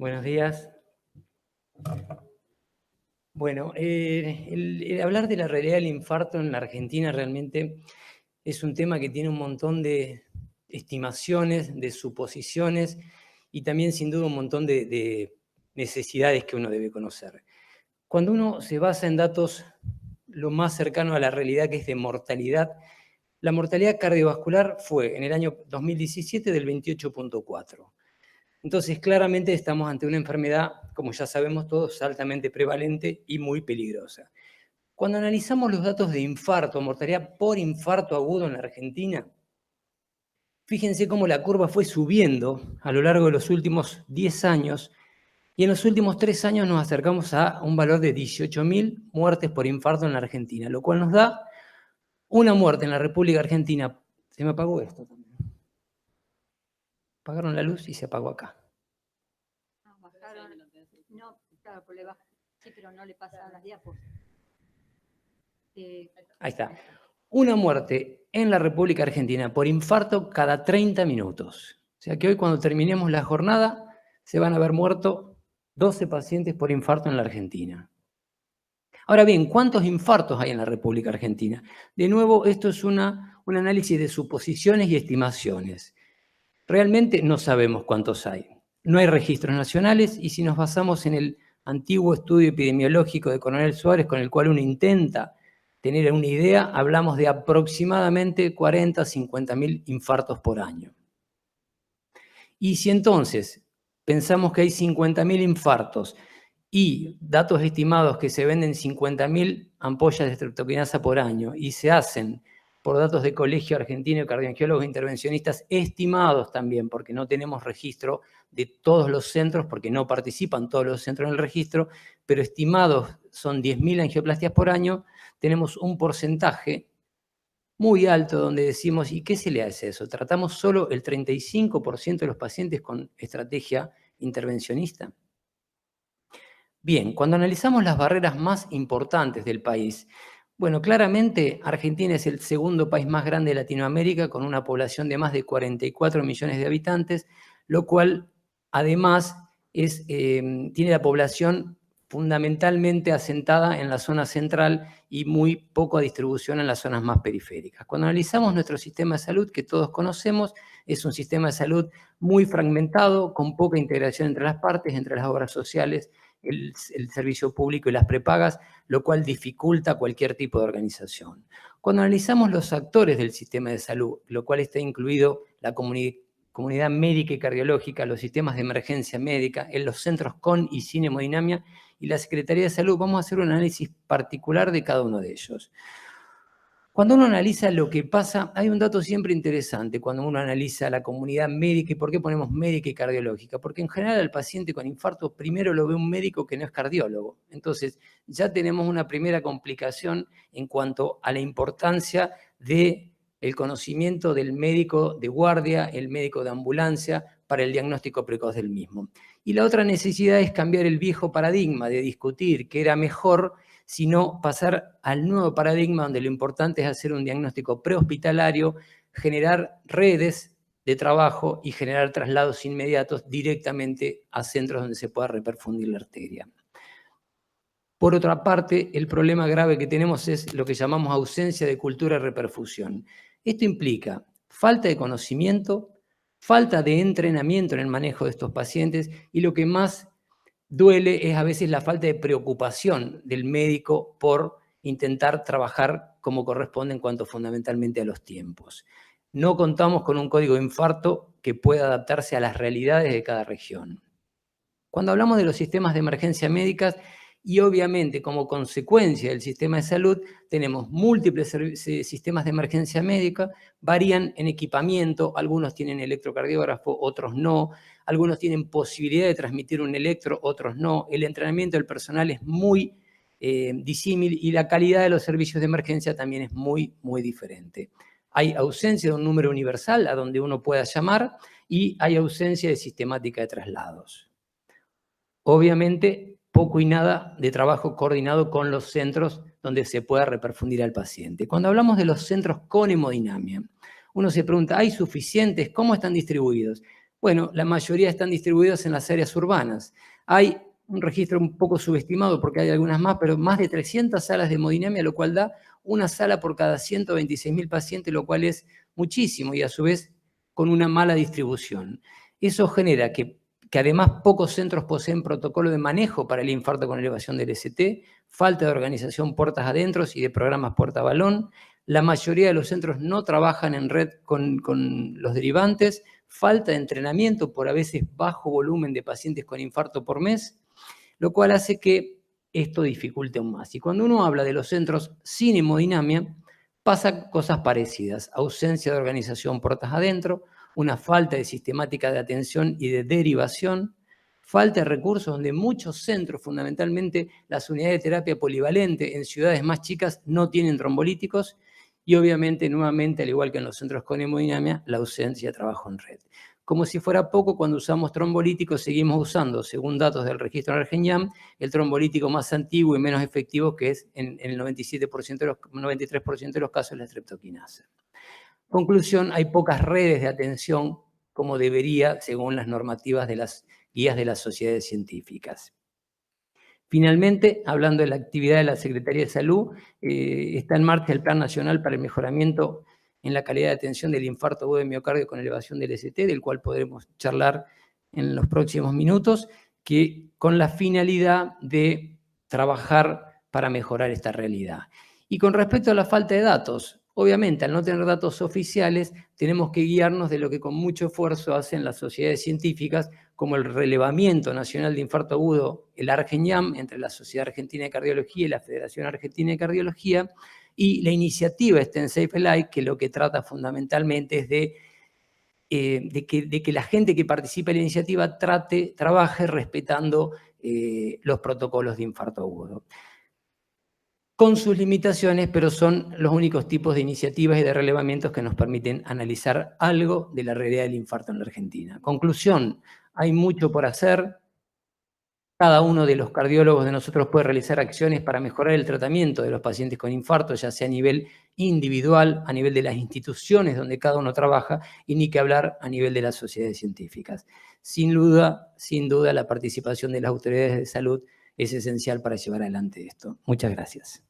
Buenos días. Bueno, el hablar de la realidad del infarto en la Argentina realmente es un tema que tiene un montón de estimaciones, de suposiciones y también sin duda un montón de necesidades que uno debe conocer. Cuando uno se basa en datos lo más cercano a la realidad, que es de mortalidad, la mortalidad cardiovascular fue en el año 2017 del 28,4. Entonces, claramente estamos ante una enfermedad, como ya sabemos todos, altamente prevalente y muy peligrosa. Cuando analizamos los datos de infarto, mortalidad por infarto agudo en la Argentina, fíjense cómo la curva fue subiendo a lo largo de los últimos 10 años y en los últimos 3 años nos acercamos a un valor de 18.000 muertes por infarto en la Argentina, lo cual nos da una muerte en la República Argentina. Se me apagó esto también. Apagaron la luz y se apagó acá. No, claro, pues le baja. Sí, pero no le pasa a las diapos. Ahí está. Una muerte en la República Argentina por infarto cada 30 minutos. O sea que hoy, cuando terminemos la jornada, se van a haber muerto 12 pacientes por infarto en la Argentina. Ahora bien, ¿cuántos infartos hay en la República Argentina? De nuevo, esto es un análisis de suposiciones y estimaciones. Realmente no sabemos cuántos hay. No hay registros nacionales y si nos basamos en el antiguo estudio epidemiológico de Coronel Suárez, con el cual uno intenta tener una idea, hablamos de aproximadamente 40 a 50.000 infartos por año. Y si entonces pensamos que hay 50.000 infartos y datos estimados que se venden 50.000 ampollas de streptokinasa por año y se hacen por datos de Colegio Argentino de Cardiólogos Intervencionistas estimados también, porque no tenemos registro de todos los centros, porque no participan todos los centros en el registro, pero estimados son 10.000 angioplastias por año, tenemos un porcentaje muy alto donde decimos, ¿y qué se le hace eso? ¿Tratamos solo el 35% de los pacientes con estrategia intervencionista? Bien, cuando analizamos las barreras más importantes del país, bueno, claramente Argentina es el segundo país más grande de Latinoamérica con una población de más de 44 millones de habitantes, lo cual además tiene la población fundamentalmente asentada en la zona central y muy poca distribución en las zonas más periféricas. Cuando analizamos nuestro sistema de salud, que todos conocemos, es un sistema de salud muy fragmentado, con poca integración entre las partes, entre las obras sociales, el servicio público y las prepagas, lo cual dificulta cualquier tipo de organización. Cuando analizamos los actores del sistema de salud, lo cual está incluido la comunidad médica y cardiológica, los sistemas de emergencia médica, en los centros con y sin hemodinamia y la Secretaría de Salud, vamos a hacer un análisis particular de cada uno de ellos. Cuando uno analiza lo que pasa, hay un dato siempre interesante cuando uno analiza la comunidad médica. ¿Y por qué ponemos médica y cardiológica? Porque en general al paciente con infarto primero lo ve un médico que no es cardiólogo. Entonces ya tenemos una primera complicación en cuanto a la importancia del conocimiento del médico de guardia, el médico de ambulancia, para el diagnóstico precoz del mismo. Y la otra necesidad es cambiar el viejo paradigma de discutir qué era mejor, sino pasar al nuevo paradigma donde lo importante es hacer un diagnóstico prehospitalario, generar redes de trabajo y generar traslados inmediatos directamente a centros donde se pueda reperfundir la arteria. Por otra parte, el problema grave que tenemos es lo que llamamos ausencia de cultura de reperfusión. Esto implica falta de conocimiento, falta de entrenamiento en el manejo de estos pacientes y lo que más duele es a veces la falta de preocupación del médico por intentar trabajar como corresponde en cuanto fundamentalmente a los tiempos. No contamos con un código de infarto que pueda adaptarse a las realidades de cada región. Cuando hablamos de los sistemas de emergencia médicas, y obviamente como consecuencia del sistema de salud, tenemos múltiples sistemas de emergencia médica, varían en equipamiento, algunos tienen electrocardiógrafo, otros no, algunos tienen posibilidad de transmitir un electro, otros no, el entrenamiento del personal es muy disímil y la calidad de los servicios de emergencia también es muy, muy diferente. Hay ausencia de un número universal a donde uno pueda llamar y hay ausencia de sistemática de traslados. Obviamente, poco y nada de trabajo coordinado con los centros donde se pueda reperfundir al paciente. Cuando hablamos de los centros con hemodinamia, uno se pregunta, ¿hay suficientes? ¿Cómo están distribuidos? Bueno, la mayoría están distribuidos en las áreas urbanas. Hay un registro un poco subestimado porque hay algunas más, pero más de 300 salas de hemodinamia, lo cual da una sala por cada 126.000 pacientes, lo cual es muchísimo y a su vez con una mala distribución. Eso genera que además pocos centros poseen protocolo de manejo para el infarto con elevación del ST, falta de organización puertas adentro y de programas puerta-balón. La mayoría de los centros no trabajan en red con los derivantes, falta de entrenamiento por a veces bajo volumen de pacientes con infarto por mes, lo cual hace que esto dificulte aún más. Y cuando uno habla de los centros sin hemodinamia, pasan cosas parecidas. Ausencia de organización puertas adentro, una falta de sistemática de atención y de derivación, falta de recursos donde muchos centros, fundamentalmente las unidades de terapia polivalente en ciudades más chicas, no tienen trombolíticos y obviamente, nuevamente, al igual que en los centros con hemodinamia, la ausencia de trabajo en red. Como si fuera poco, cuando usamos trombolíticos seguimos usando, según datos del registro Argeniam, el trombolítico más antiguo y menos efectivo, que es en el 93% de los casos la streptokinasa. Conclusión, hay pocas redes de atención como debería, según las normativas de las guías de las sociedades científicas. Finalmente, hablando de la actividad de la Secretaría de Salud, está en marcha el Plan Nacional para el Mejoramiento en la calidad de atención del infarto agudo de miocardio con elevación del ST, del cual podremos charlar en los próximos minutos, que con la finalidad de trabajar para mejorar esta realidad. Y con respecto a la falta de datos, obviamente, al no tener datos oficiales, tenemos que guiarnos de lo que con mucho esfuerzo hacen las sociedades científicas, como el Relevamiento Nacional de Infarto Agudo, el Argeniam, entre la Sociedad Argentina de Cardiología y la Federación Argentina de Cardiología, y la iniciativa STEM-Safe Life, que lo que trata fundamentalmente es de que la gente que participe en la iniciativa trabaje respetando los protocolos de infarto agudo. Con sus limitaciones, pero son los únicos tipos de iniciativas y de relevamientos que nos permiten analizar algo de la realidad del infarto en la Argentina. Conclusión, hay mucho por hacer. Cada uno de los cardiólogos de nosotros puede realizar acciones para mejorar el tratamiento de los pacientes con infarto, ya sea a nivel individual, a nivel de las instituciones donde cada uno trabaja, y ni que hablar a nivel de las sociedades científicas. Sin duda, la participación de las autoridades de salud es esencial para llevar adelante esto. Muchas gracias.